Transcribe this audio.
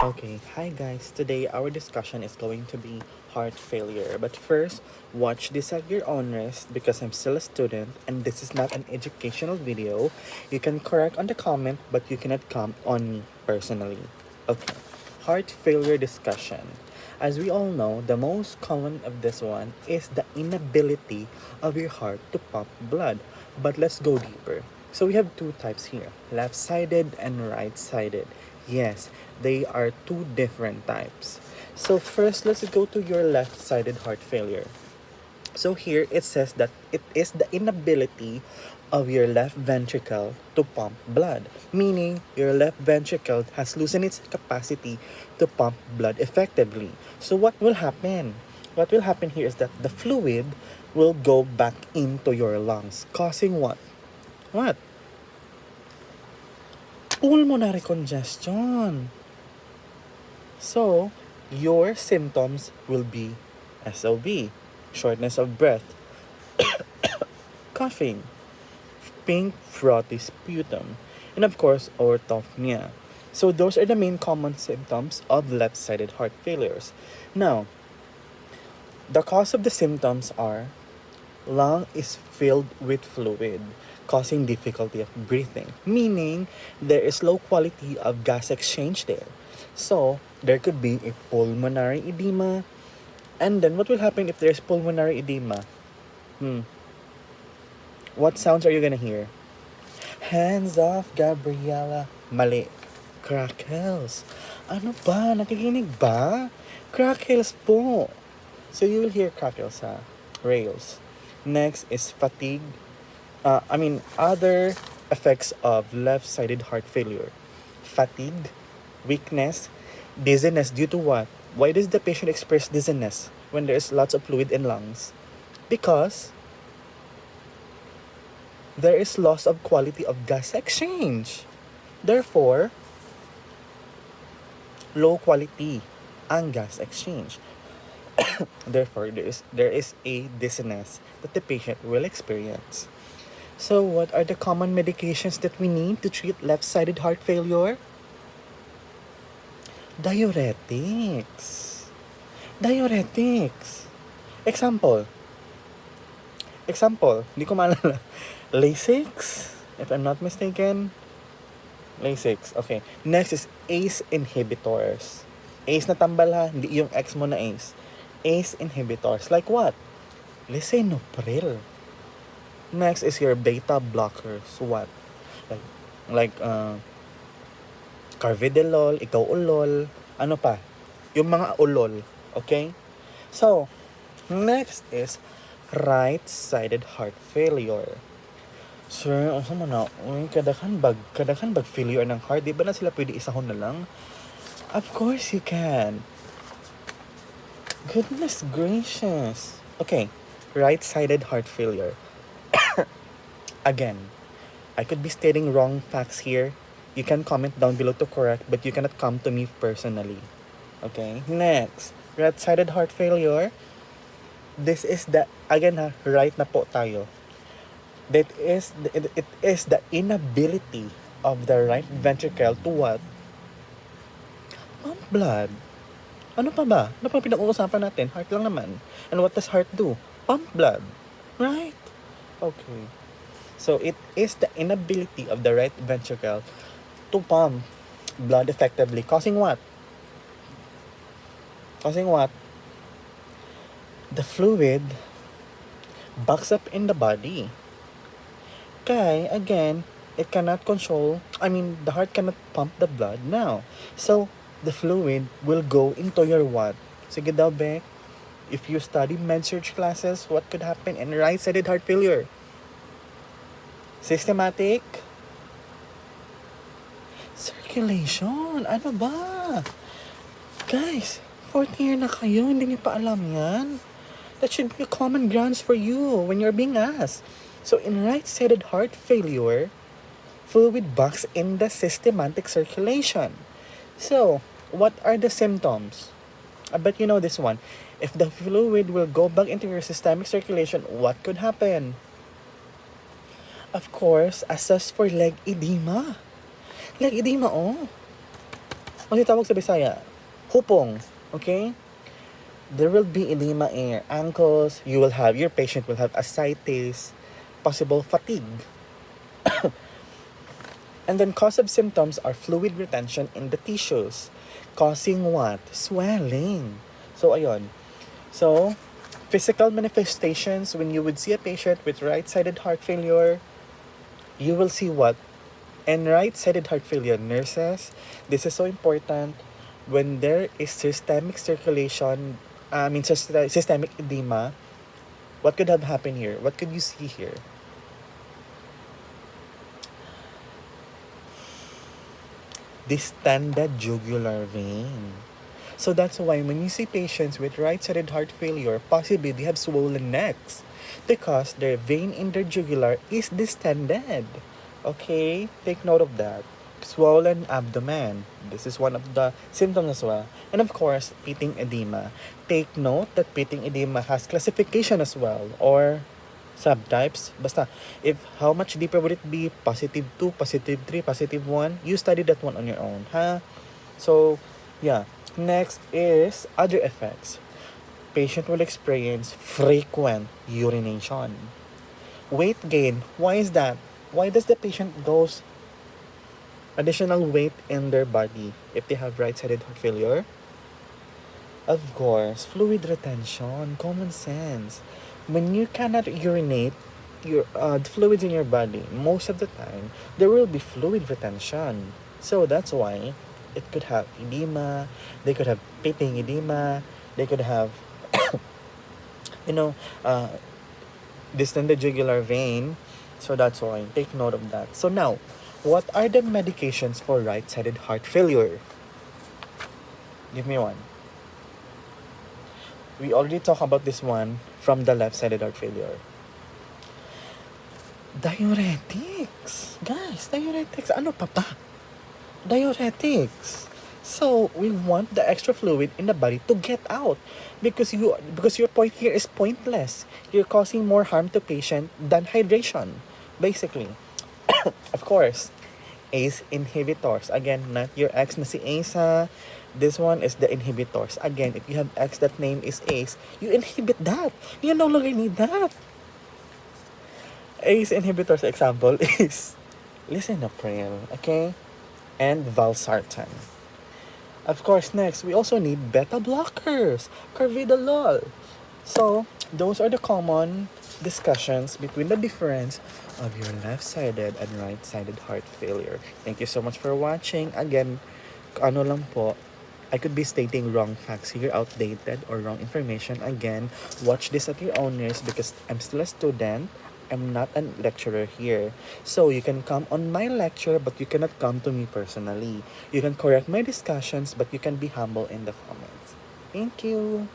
Okay, hi guys. Today our discussion is going to be heart failure. But first, watch this at your own risk because I'm still a student and this is not an educational video. You can correct on the comment, but you cannot comment on me personally. Okay, heart failure discussion. As we all know, the most common of this one is the inability of your heart to pump blood. But let's go deeper. So we have two types here, left-sided and right-sided. Yes, they are two different types. So first, let's go to your left-sided heart failure. So here it says that it is the inability of your left ventricle to pump blood, meaning your left ventricle has loosened its capacity to pump blood effectively. So what will happen? What will happen here is that the fluid will go back into your lungs, causing what? What? Pulmonary congestion. So, your symptoms will be SOB, shortness of breath, coughing, pink frothy sputum, and of course, orthopnea. So, those are the main common symptoms of left sided heart failures. Now, the cause of the symptoms are lung is filled with fluid, causing difficulty of breathing, meaning there is low quality of gas exchange there. So, there could be a pulmonary edema. And then, what will happen if there's pulmonary edema? What sounds are you gonna hear? Hands off, Gabriela. Mali. Crackles. Ano ba? Nakikinig ba? Crackles po. So, you will hear crackles, ha? Rails. Next is fatigue. Other effects of left-sided heart failure. Fatigue, weakness, dizziness due to what? Why does the patient express dizziness when there's lots of fluid in lungs? Because there is loss of quality of gas exchange. Therefore, low quality ang gas exchange. Therefore, there is a dizziness that the patient will experience. So, what are the common medications that we need to treat left-sided heart failure? Diuretics. Diuretics. Example. Hindi ko maalala. Lasix, if I'm not mistaken. Lasix, okay. Next is ACE inhibitors. ACE na tambal ha, hindi yung ex mo na ACE. ACE inhibitors, like what? Lisinopril. Next is your beta blockers. What? Like carvedilol, ikaw ulol, ano pa? Yung mga ulol, okay? So, next is right-sided heart failure. Sir, asa man na? Uy, kadakan bag failure ng heart. Di ba na sila pwede isahon na lang? Of course you can. Goodness gracious. Okay, right-sided heart failure. Again, I could be stating wrong facts here. You can comment down below to correct, but you cannot come to me personally. Okay, next. Right-sided heart failure. This is the, again ha, right na po tayo. It is the inability of the right ventricle to what? Pump blood. Ano pa ba? Ano pa pinag-uusapan natin? Heart lang naman. And what does heart do? Pump blood. Right? Okay. So, it is the inability of the right ventricle to pump blood effectively. Causing what? Causing what? The fluid backs up in the body. Okay, again, it cannot the heart cannot pump the blood now. So, the fluid will go into your what? Sige daw, Beck. If you study med-surg classes, what could happen in right-sided heart failure? Systematic circulation. Ano ba? Guys, 4th year na kayo, hindi niyo pa alam yan? That should be a common grounds for you when you're being asked. So, in right-sided heart failure, fluid backs in the systematic circulation. So, what are the symptoms? I bet you know this one. If the fluid will go back into your systemic circulation, what could happen? Of course, assess for leg edema. Leg edema, oh. Kasi tawag sa Bisaya, hupong. Okay? There will be edema in your ankles. Your patient will have ascites, possible fatigue. And then cause of symptoms are fluid retention in the tissues, causing what? Swelling. So, ayun. So, physical manifestations, when you would see a patient with right-sided heart failure, you will see what? And right-sided heart failure nurses, this is so important when there is systemic circulation, systemic edema. What could have happened here? What could you see here? Distended jugular vein. So that's why when you see patients with right-sided heart failure, possibly they have swollen necks because their vein in their jugular is distended. Okay, take note of that. Swollen abdomen. This is one of the symptoms as well. And of course, pitting edema. Take note that pitting edema has classification as well, or subtypes. Basta, if how much deeper would it be? Positive 2, positive 3, positive 1? You study that one on your own, huh? So, yeah. Next is other effects. Patient will experience frequent urination. Weight gain. Why is that? Why does the patient goes additional weight in their body if they have right-sided heart failure? Of course, fluid retention, common sense. When you cannot urinate the fluids in your body, most of the time there will be fluid retention. So that's why it could have edema, they could have pitting edema, they could have you know uh, distended jugular vein. So that's why take note of that. So now, what are the medications for right-sided heart failure? Give me one. We already talked about this one from the left-sided heart failure. Diuretics. Guys, diuretics. Ano pa ba? Diuretics. So, we want the extra fluid in the body to get out because your point here is pointless. You're causing more harm to patient than hydration, basically. Of course, ACE inhibitors. Again, not your ex na si ACE ha. This one is the inhibitors. Again, if you have ex that name is ACE, you inhibit that. You no longer need that. ACE inhibitors example is lisinopril, okay? And valsartan. Of course, next, we also need beta blockers, carvedilol. So, those are the common discussions between the difference of your left-sided and right-sided heart failure. Thank you so much for watching. Again, ano lang po, I could be stating wrong facts here, outdated or wrong information. Again, watch this at your own risk because I'm still a student. I'm not a lecturer here. So you can come on my lecture, but you cannot come to me personally. You can correct my discussions, but you can be humble in the comments. Thank you.